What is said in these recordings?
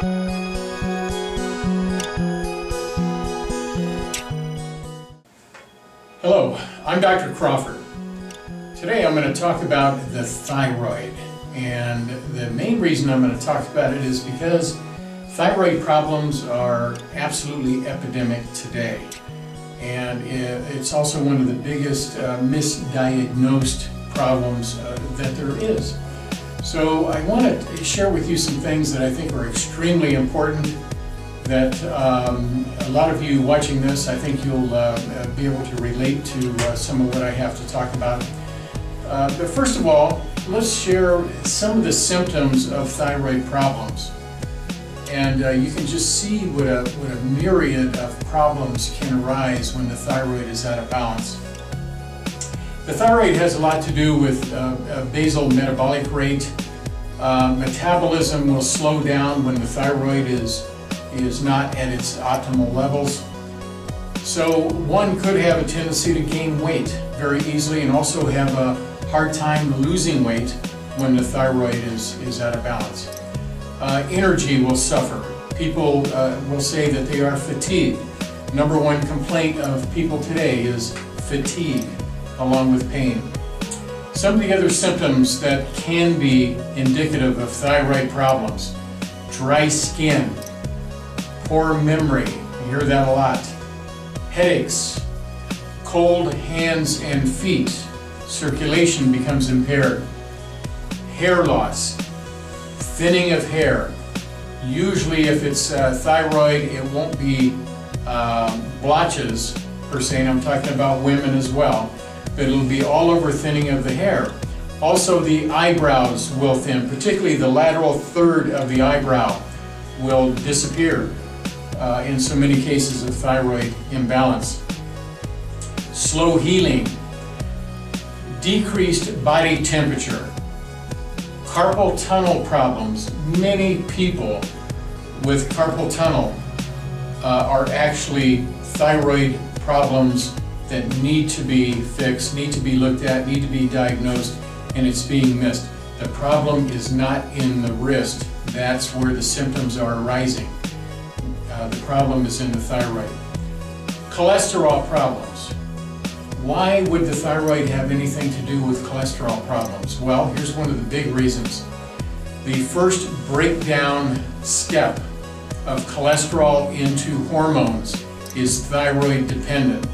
Hello, I'm Dr. Crawford. Today I'm going to talk about the thyroid, and the main reason I'm going to talk about it is because thyroid problems are absolutely epidemic today, and it's also one of the biggest misdiagnosed problems that there is. So I want to share with you some things that I think are extremely important, that a lot of you watching this, I think you'll be able to relate to some of what I have to talk about. But first of all, let's share some of the symptoms of thyroid problems. And you can just see what a myriad of problems can arise when the thyroid is out of balance. The thyroid has a lot to do with basal metabolic rate. Metabolism will slow down when the thyroid is not at its optimal levels. So one could have a tendency to gain weight very easily and also have a hard time losing weight when the thyroid is out of balance. Energy will suffer. People will say that they are fatigued. Number one complaint of people today is fatigue, along with pain. Some of the other symptoms that can be indicative of thyroid problems: dry skin, poor memory, you hear that a lot, headaches, cold hands and feet, circulation becomes impaired, hair loss, thinning of hair. Usually if it's thyroid, it won't be blotches per se, and I'm talking about women as well, but it'll be all over thinning of the hair. Also the eyebrows will thin, particularly the lateral third of the eyebrow will disappear in so many cases of thyroid imbalance. Slow healing, decreased body temperature, carpal tunnel problems. Many people with carpal tunnel are actually thyroid problems that need to be fixed, need to be looked at, need to be diagnosed, and it's being missed. The problem is not in the wrist. That's where the symptoms are arising. The problem is in the thyroid. Cholesterol problems. Why would the thyroid have anything to do with cholesterol problems? Well, here's one of the big reasons. The first breakdown step of cholesterol into hormones is thyroid dependent.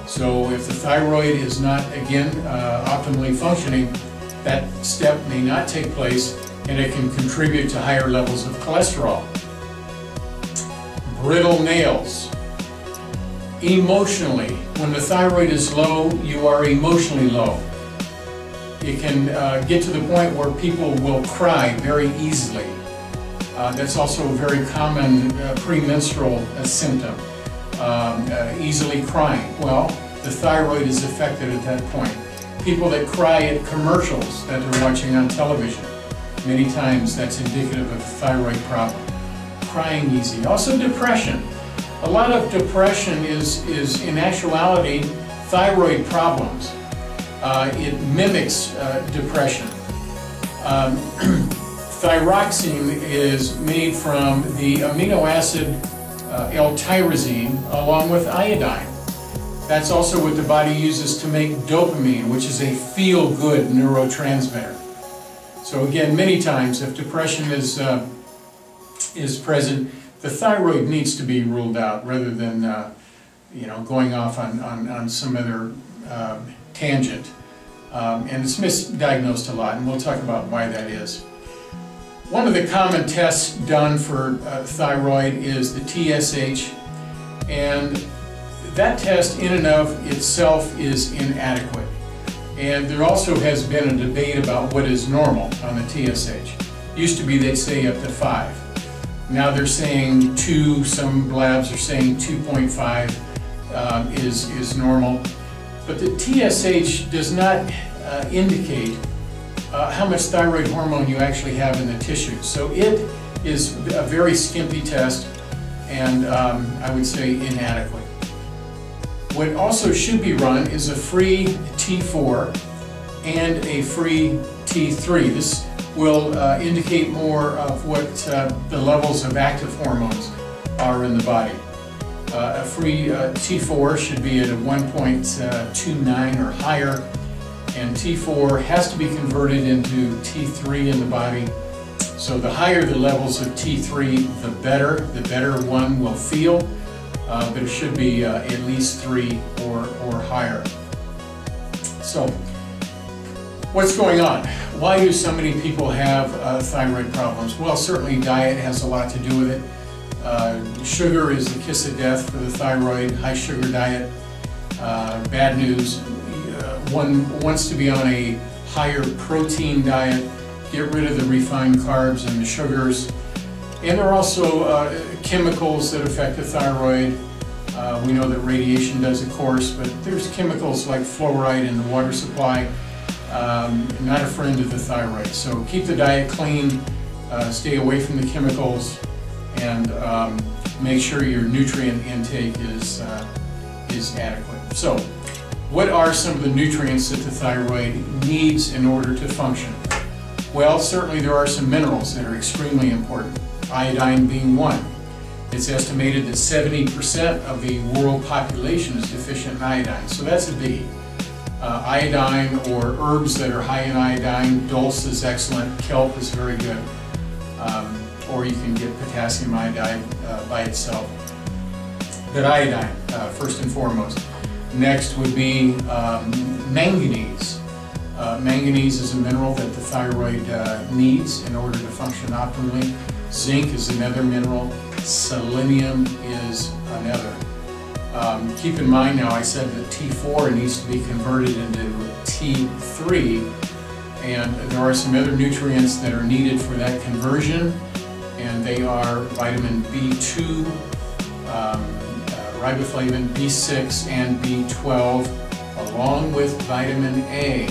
So if the thyroid is not, again, optimally functioning, that step may not take place, and it can contribute to higher levels of cholesterol. Brittle nails. Emotionally, when the thyroid is low, you are emotionally low. It can get to the point where people will cry very easily. That's also a very common premenstrual symptom, easily crying. Well, the thyroid is affected at that point. People that cry at commercials that they're watching on television, many times that's indicative of a thyroid problem. Crying easy. Also depression. A lot of depression is in actuality thyroid problems. It mimics depression. Thyroxine is made from the amino acid L-tyrosine along with iodine. That's also what the body uses to make dopamine, which is a feel-good neurotransmitter. So again, many times if depression is present, the thyroid needs to be ruled out rather than going off on some other tangent. And it's misdiagnosed a lot, and we'll talk about why that is. One of the common tests done for thyroid is the TSH, and that test in and of itself is inadequate. And there also has been a debate about what is normal on the TSH. Used to be they'd say up to 5. Now they're saying 2, some labs are saying 2.5 is normal. But the TSH does not indicate how much thyroid hormone you actually have in the tissues. So it is a very skimpy test, and I would say inadequate. What also should be run is a free T4 and a free T3. This will indicate more of what the levels of active hormones are in the body. A free T4 should be at a 1.29 or higher, and T4 has to be converted into T3 in the body. So the higher the levels of T3, the better one will feel, but it should be at least 3 or higher. So what's going on? Why do so many people have thyroid problems? Well, certainly diet has a lot to do with it. Sugar is the kiss of death for the thyroid, high sugar diet. Bad news, one wants to be on a higher protein diet, get rid of the refined carbs and the sugars. And there are also chemicals that affect the thyroid. We know that radiation does, of course, but there's chemicals like fluoride in the water supply, not a friend of the thyroid. So keep the diet clean, stay away from the chemicals, and make sure your nutrient intake is adequate. So, what are some of the nutrients that the thyroid needs in order to function? Well, certainly there are some minerals that are extremely important, iodine being one. It's estimated that 70% of the world population is deficient in iodine, so that's a biggie. Iodine, or herbs that are high in iodine, dulse is excellent, kelp is very good. Or you can get potassium iodide by itself. But iodine, first and foremost. Next would be manganese. Manganese is a mineral that the thyroid needs in order to function optimally. Zinc is another mineral. Selenium is another. Keep in mind now, I said that T4 needs to be converted into T3, and there are some other nutrients that are needed for that conversion, and they are vitamin B2, riboflavin, B6, and B12, along with vitamin A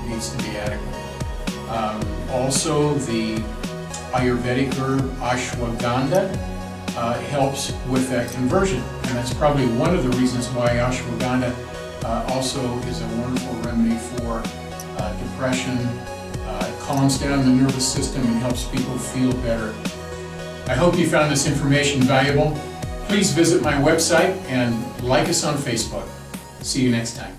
needs to be adequate. Also, the Ayurvedic herb ashwagandha helps with that conversion, and that's probably one of the reasons why ashwagandha also is a wonderful remedy for depression. It calms down the nervous system and helps people feel better. I hope you found this information valuable. Please visit my website and like us on Facebook. See you next time.